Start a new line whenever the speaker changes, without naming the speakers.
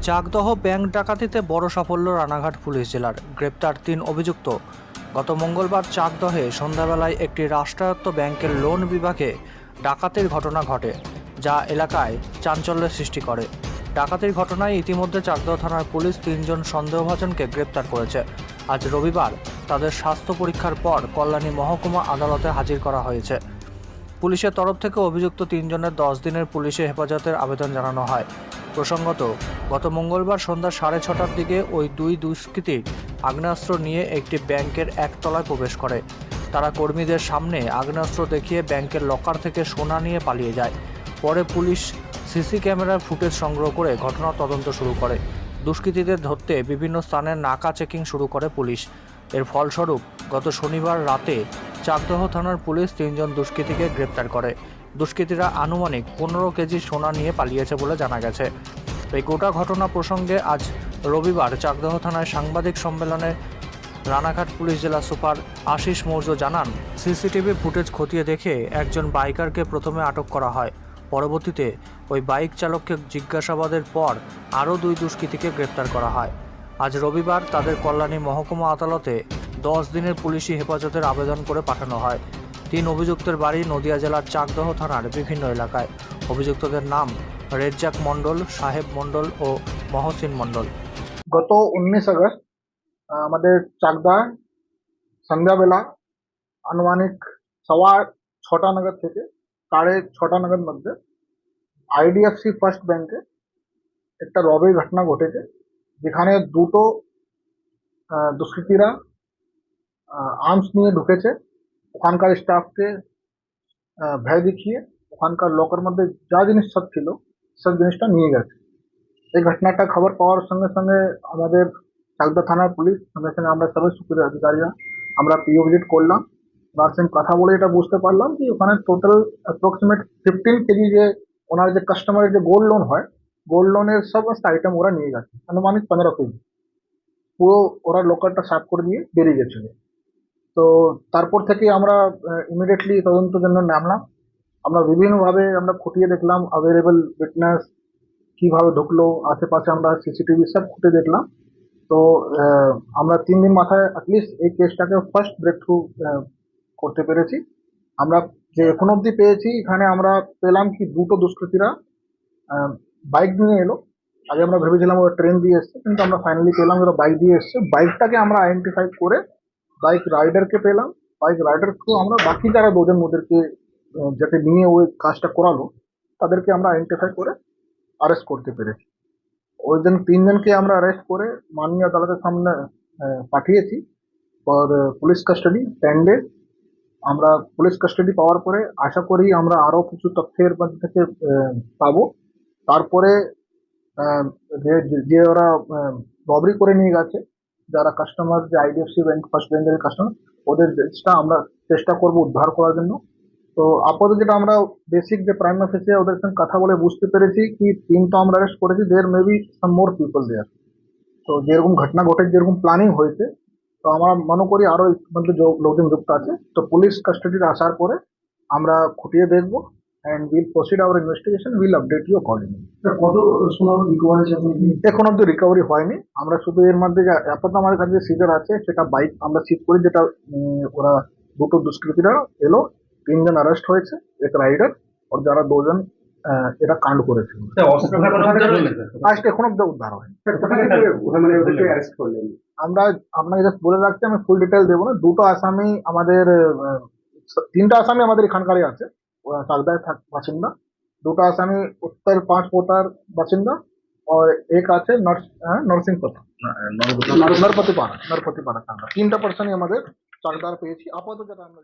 Chakdaha bank ডাকাতিতে বড় সাফল্য Ranaghat police জেলার। গ্রেপ্তার ৩ অভিযুক্ত। গত মঙ্গলবার চাকদহে সন্ধ্যাবেলায় একটি রাষ্ট্রায়ত্ত ব্যাংকের লোন বিভাগে ডাকাতির ঘটনা ঘটে, যা এলাকায় চাঞ্চল্যের সৃষ্টি করে। ডাকাতির ঘটনায় ইতিমধ্যে চাকদহ থানার পুলিশ ৩ জন সন্দেহভাজনকে গ্রেপ্তার করেছে। আজ রবিবার তাদের স্বাস্থ্য পরীক্ষার পর কল্যাণী মহকুমা আদালতে হাজির করা হয়েছে। পুলিশের তরফ থেকে অভিযুক্ত ৩ জনের 10 দিনের পুলিশে হেফাজতের আবেদন জানানো হয়। প্রসঙ্গত, গত মঙ্গলবার সন্ধ্যা 6:30টার দিকে ওই দুই দুষ্কৃতী আগ্নেয়াস্ত্র নিয়ে একটি ব্যাংকের একতলায় প্রবেশ করে। তারা কর্মীদের সামনে আগ্নেয়াস্ত্র দেখিয়ে ব্যাংকের লকার থেকে সোনা নিয়ে পালিয়ে যায়। পরে পুলিশ সিসি ক্যামেরার ফুটেজ সংগ্রহ করে ঘটনার তদন্ত শুরু করে। দুষ্কৃতীদের ধরতে বিভিন্ন স্থানে নাকা চেকিং শুরু করে পুলিশ। এর ফলস্বরূপ গত শনিবার রাতে চাকদহ থানার পুলিশ 3 জন দুষ্কৃতীকে গ্রেপ্তার করে। দুষ্কৃতীরা আনুমানিক 15 কেজি সোনা নিয়ে পালিয়েছে বলে জানা গেছে। এই গোটা ঘটনা প্রসঙ্গে আজ রবিবার চাকদহ থানায় সাংবাদিক সম্মেলনে রানাঘাট পুলিশ জেলা সুপার আশিস মৌর্য জানান, সিসিটিভি ফুটেজ খতিয়ে দেখে একজন বাইকারকে প্রথমে আটক করা হয়। পরবর্তীতে ওই বাইক চালককে জিজ্ঞাসাবাদের পর আরও 2 দুষ্কৃতীকে গ্রেপ্তার করা হয়। আজ রবিবার তাদের কল্যাণী মহকুমা আদালতে 10 দিনের পুলিশি হেফাজতের আবেদন করে পাঠানো হয়। 3 অভিযুক্তের বাড়ি নদিয়া জেলার চাকদহ থানার বিভিন্ন এলাকায়। অভিযুক্তদের নাম রেজ্জাক মণ্ডল, সাহেব মণ্ডল ও মহসিন মণ্ডল।
গত 19 আগস্ট আমাদের চাকদা সন্ধ্যাবেলা আনুমানিক 6:15 নাগাদ থেকে 6:30 নাগাদ মধ্যে আইডিএফসি ফার্স্ট ব্যাংকে একটা রবের ঘটনা ঘটেছে, যেখানে দুটো দুষ্কৃতীরা আর্মস নিয়ে ঢুকেছে। ওখানকার স্টাফকে ভয় দেখিয়ে ওখানকার লকার মধ্যে যা জিনিস সব ছিল সব জিনিসটা নিয়ে গেছে। এই ঘটনাটা খবর পাওয়ার সঙ্গে সঙ্গে আমাদের চাকদা থানার পুলিশ সঙ্গে সঙ্গে আমরা সবাই সুপিরিয়র অধিকারীরা আমরা পিও ভিজিট করলাম। তার সঙ্গে কথা বলে এটা বুঝতে পারলাম যে ওখানে টোটাল অ্যাপ্রক্সিমেট 15 কেজি যে ওনার যে কাস্টমারের যে গোল্ড লোন হয়, গোল্ড লোনের সমস্ত আইটেম ওরা নিয়ে গেছে, আনুমানিক 15 কেজি। পুরো ওরা লোকালটা সাফ করে দিয়ে বেরিয়ে গেছিল। তো তারপর থেকে আমরা ইমিডিয়েটলি তদন্তের জন্য নামলাম। আমরা বিভিন্নভাবে আমরা খতিয়ে দেখলাম অ্যাভেলেবল উইটনেস কিভাবে ঢুকলো, আশেপাশে আমরা সিসিটিভি সব খুঁটে দেখলাম। তো আমরা 3 দিন মাথায় অ্যাটলিস্ট এই কেসটাকে ফার্স্ট ব্রেক থ্রু করতে পেরেছি। আমরা যে এখন অবধি পেয়েছি, এখানে আমরা পেলাম কি দুটো দুষ্কৃতীরা বাইক নিয়ে এলো। আগে আমরা ভেবেছিলাম ওরা ট্রেন দিয়ে এসছে, কিন্তু আমরা ফাইনালি পেলাম ওরা বাইক দিয়ে এসছে। বাইকটাকে আমরা আইডেন্টিফাই করে বাইক রাইডারকে পেলাম। বাইক রাইডার থ্রু আমরা বাকি যারা দুজন ওদেরকে যাতে নিয়ে ওই কাজটা করালো তাদেরকে আমরা আইডেন্টিফাই করে অ্যারেস্ট করতে পেরেছি। ওই দিন 3 জনকে আমরা অ্যারেস্ট করে মাননীয় আদালতের সামনে পাঠিয়েছি ফর পুলিশ কাস্টাডি 10 ডেজ। আমরা পুলিশ কাস্টাডি পাওয়ার পরে আশা করি আমরা আরো কিছু তথ্যের মধ্যে থেকে পাবো। তারপরে যে ওরা রবারি করে নিয়ে গেছে, যারা কাস্টমার যে আইডিএফসি ব্যাংক ফার্স্ট ব্যাংকের কাস্টমার, ওদের জিনিসটা আমরা চেষ্টা করব উদ্ধার করার জন্য। তো আপাতত যেটা আমরা বেসিক যে প্রাইম অফিসে ওদের সঙ্গে কথা বলে বুঝতে পেরেছি কি 3 তো আমরা অ্যারেস্ট করেছি, দেয়ার may be some more people there. তো যেরকম ঘটনা ঘটে যেরকম প্ল্যানিং হয়েছে, তো আমরা মনে করি আরো এর মধ্যে লোকজন যুক্ত আছে। তো পুলিশ কাস্টাডিতে আসার পরে আমরা খুঁটিয়ে দেখবো and we'll proceed our investigation. We'll update you accordingly.
কত সোনা রিকভার হয়েছে
এখন অব্দি রিকভারি হয়নি। আমরা শুধু এর মধ্যে আপাতত আমাদের কাছে যে সিজার আছে সেটা বাইক আমরা সিজ করি, যেটা ওরা দুটো দুষ্কৃতীরা এলো, 3 জন অ্যারেস্ট হয়েছে, এক রাইডার আর যারা 2 জন এটা কাণ্ড করেছিল। আজকে এখন অব্দি উদ্ধার হয়নি। আমরা আপনাকে জাস্ট বলে রাখছি, আমি ফুল ডিটেল দেবো না। দুটো আসামি আমাদের 3টা আসামি আমাদের এখানকারই আছে, চাকদায় বাসিন্দা। 2টা আসামি उत्तर 5 पोतार बासिंदा और एक আছে নরসিংপাড়া নরপতিপাড়া। 3টা পার্সনই আমাদের চাকদার পেয়েছি আপাতত, যেটা আমরা